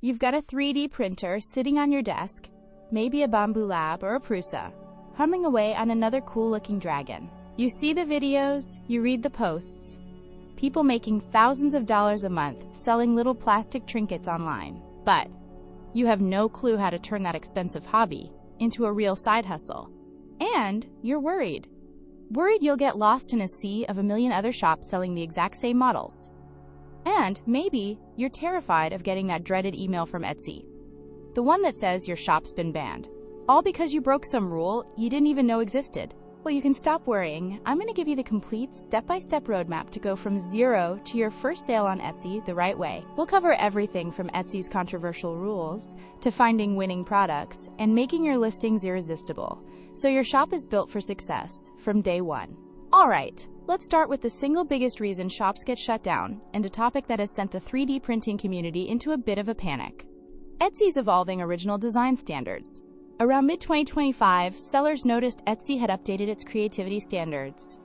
You've got a 3D printer sitting on your desk, maybe a Bamboo Lab or a Prusa, humming away on another cool-looking dragon. You see the videos, you read the posts. People making thousands of dollars a month selling little plastic trinkets online. But you have no clue how to turn that expensive hobby into a real side hustle. And you're worried. Worried you'll get lost in a sea of a million other shops selling the exact same models. And maybe you're terrified of getting that dreaded email from Etsy, the one that says your shop's been banned, all because you broke some rule you didn't even know existed. Well, you can stop worrying. I'm going to give you the complete step-by-step roadmap to go from zero to your first sale on Etsy the right way. We'll cover everything from Etsy's controversial rules to finding winning products and making your listings irresistible, so your shop is built for success from day one. All right, let's start with the single biggest reason shops get shut down, and a topic that has sent the 3D printing community into a bit of a panic. Etsy's evolving original design standards. Around mid-2025, sellers noticed Etsy had updated its creativity standards.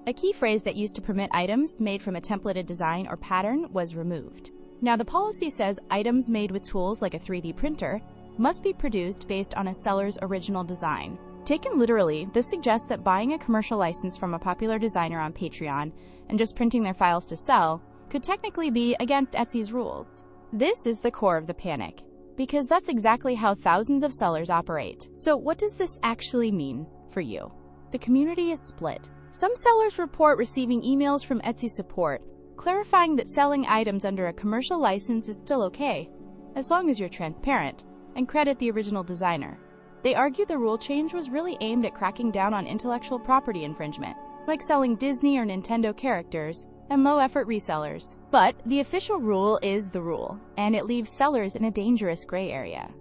A key phrase that used to permit items made from a templated design or pattern was removed. Now, the policy says items made with tools like a 3D printer must be produced based on a seller's original design. Taken literally, this suggests that buying a commercial license from a popular designer on Patreon and just printing their files to sell could technically be against Etsy's rules. This is the core of the panic, because that's exactly how thousands of sellers operate. So what does this actually mean for you? The community is split. Some sellers report receiving emails from Etsy support clarifying that selling items under a commercial license is still okay, as long as you're transparent, and credit the original designer. They argue the rule change was really aimed at cracking down on intellectual property infringement, like selling Disney or Nintendo characters, and low-effort resellers. But the official rule is the rule, and it leaves sellers in a dangerous gray area.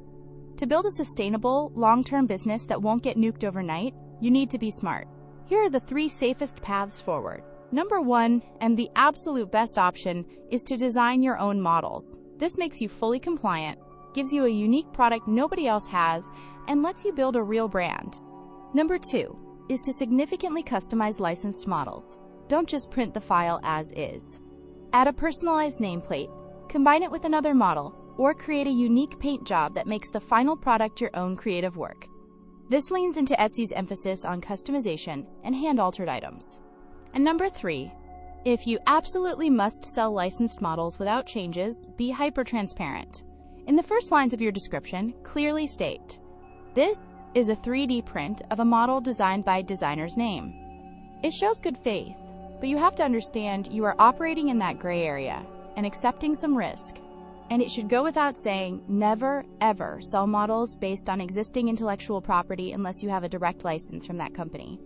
To build a sustainable, long-term business that won't get nuked overnight, you need to be smart. Here are the 3 safest paths forward. Number 1, and the absolute best option, is to design your own models. This makes you fully compliant, gives you a unique product nobody else has, and lets you build a real brand. Number 2 is to significantly customize licensed models. Don't just print the file as is. Add a personalized nameplate, combine it with another model, or create a unique paint job that makes the final product your own creative work. This leans into Etsy's emphasis on customization and hand-altered items. And number 3, if you absolutely must sell licensed models without changes, be hyper-transparent. In the first lines of your description, clearly state, "This is a 3D print of a model designed by designer's name." It shows good faith, but you have to understand you are operating in that gray area and accepting some risk. And it should go without saying, never, ever sell models based on existing intellectual property unless you have a direct license from that company.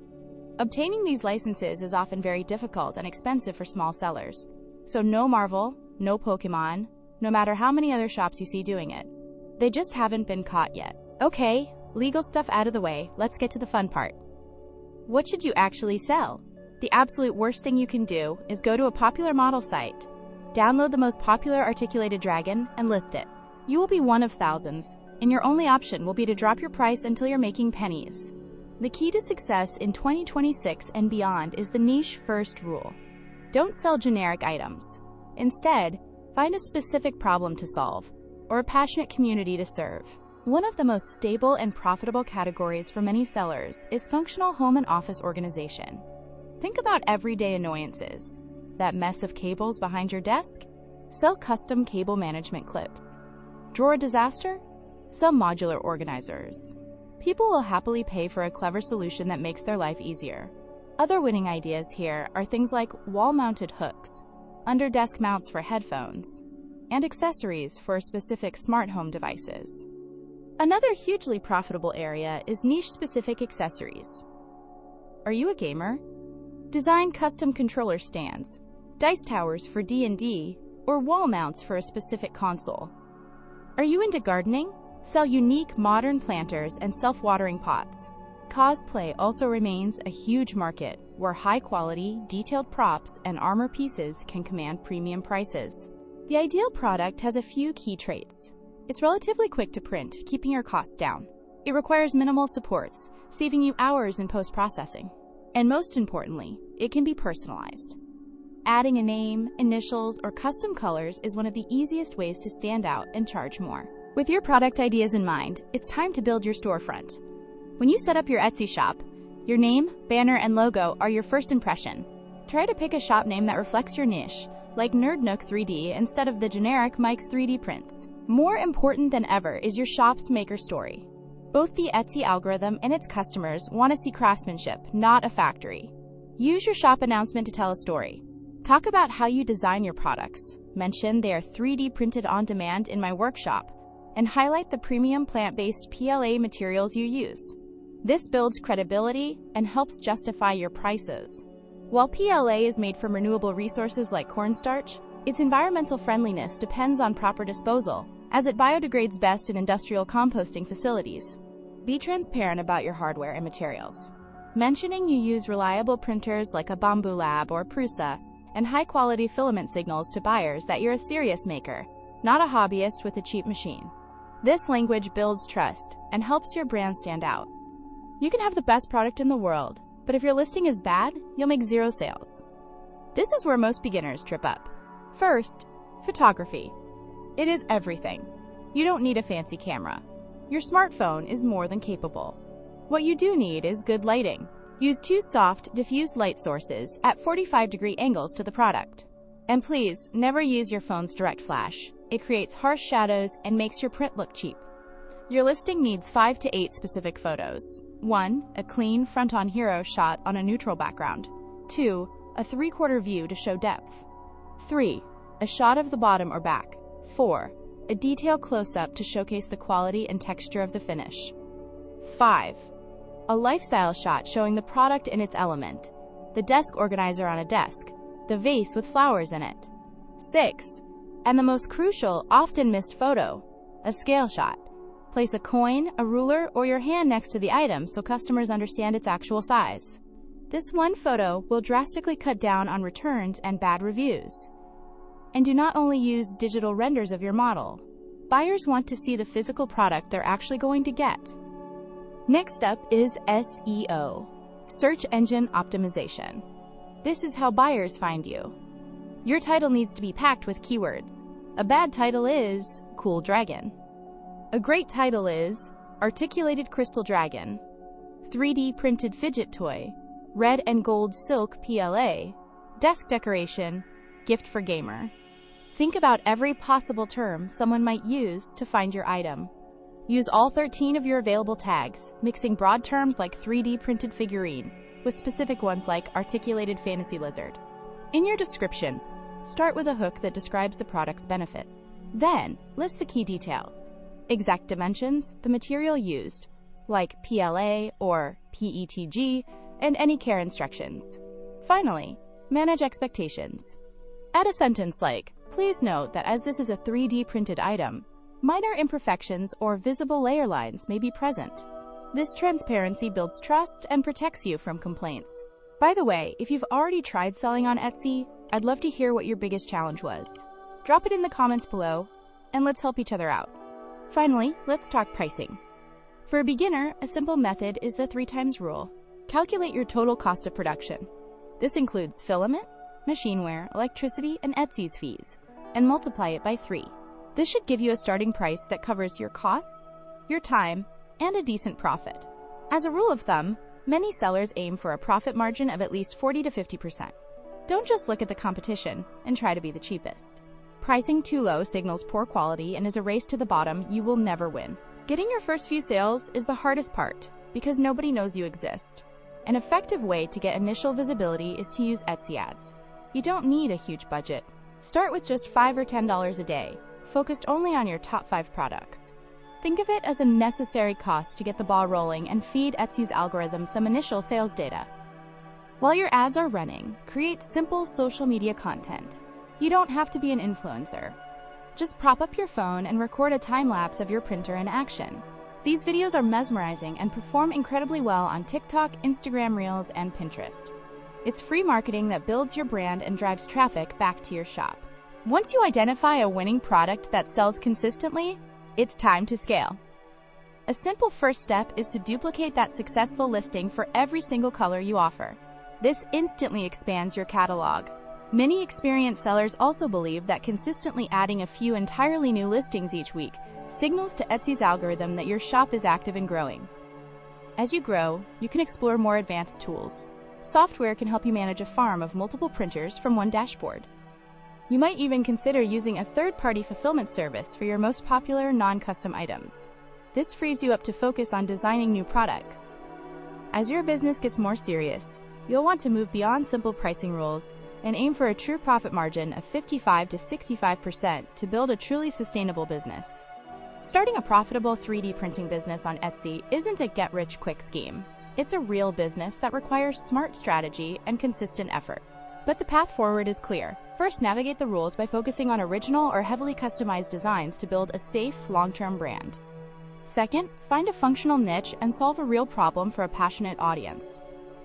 Obtaining these licenses is often very difficult and expensive for small sellers. So no Marvel, no Pokemon, no matter how many other shops you see doing it. They just haven't been caught yet. Okay, legal stuff out of the way, let's get to the fun part. What should you actually sell? The absolute worst thing you can do is go to a popular model site, download the most popular articulated dragon, and list it. You will be one of thousands, and your only option will be to drop your price until you're making pennies. The key to success in 2026 and beyond is the niche first rule. Don't sell generic items. Instead, find a specific problem to solve, or a passionate community to serve. One of the most stable and profitable categories for many sellers is functional home and office organization. Think about everyday annoyances. That mess of cables behind your desk? Sell custom cable management clips. Drawer disaster? Sell modular organizers. People will happily pay for a clever solution that makes their life easier. Other winning ideas here are things like wall-mounted hooks, under-desk mounts for headphones, and accessories for specific smart home devices. Another hugely profitable area is niche-specific accessories. Are you a gamer? Design custom controller stands, dice towers for D&D, or wall mounts for a specific console. Are you into gardening? Sell unique modern planters and self-watering pots. Cosplay also remains a huge market where high-quality, detailed props and armor pieces can command premium prices. The ideal product has a few key traits. It's relatively quick to print, keeping your costs down. It requires minimal supports, saving you hours in post-processing. And most importantly, it can be personalized. Adding a name, initials, or custom colors is one of the easiest ways to stand out and charge more. With your product ideas in mind, it's time to build your storefront. When you set up your Etsy shop, your name, banner, and logo are your first impression. Try to pick a shop name that reflects your niche, like Nerd Nook 3D instead of the generic Mike's 3D Prints. More important than ever is your shop's maker story. Both the Etsy algorithm and its customers want to see craftsmanship, not a factory. Use your shop announcement to tell a story. Talk about how you design your products. Mention they are 3D printed on demand in my workshop, and highlight the premium plant-based PLA materials you use. This builds credibility and helps justify your prices. While PLA is made from renewable resources like cornstarch, its environmental friendliness depends on proper disposal, as it biodegrades best in industrial composting facilities. Be transparent about your hardware and materials. Mentioning you use reliable printers like a Bambu Lab or Prusa, and high-quality filament signals to buyers that you're a serious maker, not a hobbyist with a cheap machine. This language builds trust and helps your brand stand out. You can have the best product in the world, but if your listing is bad, you'll make zero sales. This is where most beginners trip up. First, photography. It is everything. You don't need a fancy camera. Your smartphone is more than capable. What you do need is good lighting. Use 2 soft, diffused light sources at 45-degree angles to the product. And please, never use your phone's direct flash. It creates harsh shadows and makes your print look cheap. Your listing needs 5 to 8 specific photos. 1. A clean front-on hero shot on a neutral background. 2. A 3/4 view to show depth. 3. A shot of the bottom or back. 4. A detail close-up to showcase the quality and texture of the finish. 5. A lifestyle shot showing the product in its element. The desk organizer on a desk. The vase with flowers in it. 6. And the most crucial, often missed photo. A scale shot. Place a coin, a ruler, or your hand next to the item so customers understand its actual size. This one photo will drastically cut down on returns and bad reviews. And do not only use digital renders of your model. Buyers want to see the physical product they're actually going to get. Next up is SEO, Search Engine Optimization. This is how buyers find you. Your title needs to be packed with keywords. A bad title is Cool Dragon. A great title is Articulated Crystal Dragon, 3D Printed Fidget Toy, Red and Gold Silk PLA, Desk Decoration, Gift for Gamer. Think about every possible term someone might use to find your item. Use all 13 of your available tags, mixing broad terms like 3D printed figurine with specific ones like articulated fantasy lizard. In your description, start with a hook that describes the product's benefit. Then, list the key details. Exact dimensions, the material used, like PLA or PETG, and any care instructions. Finally, manage expectations. Add a sentence like, please note that as this is a 3D printed item, minor imperfections or visible layer lines may be present. This transparency builds trust and protects you from complaints. By the way, if you've already tried selling on Etsy, I'd love to hear what your biggest challenge was. Drop it in the comments below, and let's help each other out. Finally, let's talk pricing. For a beginner, a simple method is the 3x rule. Calculate your total cost of production. This includes filament, machine wear, electricity, and Etsy's fees, and multiply it by 3. This should give you a starting price that covers your costs, your time, and a decent profit. As a rule of thumb, many sellers aim for a profit margin of at least 40 to 50%. Don't just look at the competition and try to be the cheapest. Pricing too low signals poor quality and is a race to the bottom you will never win. Getting your first few sales is the hardest part because nobody knows you exist. An effective way to get initial visibility is to use Etsy ads. You don't need a huge budget. Start with just $5 or $10 a day, focused only on your top 5 products. Think of it as a necessary cost to get the ball rolling and feed Etsy's algorithm some initial sales data. While your ads are running, create simple social media content. You don't have to be an influencer. Just prop up your phone and record a time-lapse of your printer in action. These videos are mesmerizing and perform incredibly well on TikTok, Instagram Reels, and Pinterest. It's free marketing that builds your brand and drives traffic back to your shop. Once you identify a winning product that sells consistently, it's time to scale. A simple first step is to duplicate that successful listing for every single color you offer. This instantly expands your catalog. Many experienced sellers also believe that consistently adding a few entirely new listings each week signals to Etsy's algorithm that your shop is active and growing. As you grow, you can explore more advanced tools. Software can help you manage a farm of multiple printers from one dashboard. You might even consider using a third-party fulfillment service for your most popular non-custom items. This frees you up to focus on designing new products. As your business gets more serious, you'll want to move beyond simple pricing rules and aim for a true profit margin of 55 to 65% to build a truly sustainable business. Starting a profitable 3D printing business on Etsy isn't a get-rich-quick scheme. It's a real business that requires smart strategy and consistent effort. But the path forward is clear. First, navigate the rules by focusing on original or heavily customized designs to build a safe, long-term brand. Second, find a functional niche and solve a real problem for a passionate audience.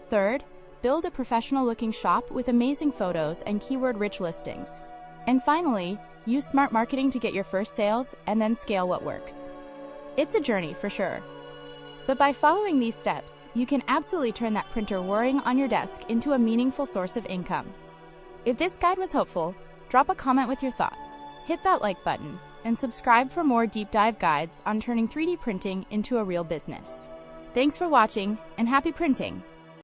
Third, build a professional-looking shop with amazing photos and keyword-rich listings. And finally, use smart marketing to get your first sales and then scale what works. It's a journey for sure. But by following these steps, you can absolutely turn that printer whirring on your desk into a meaningful source of income. If this guide was helpful, drop a comment with your thoughts, hit that like button, and subscribe for more deep dive guides on turning 3D printing into a real business. Thanks for watching, and happy printing!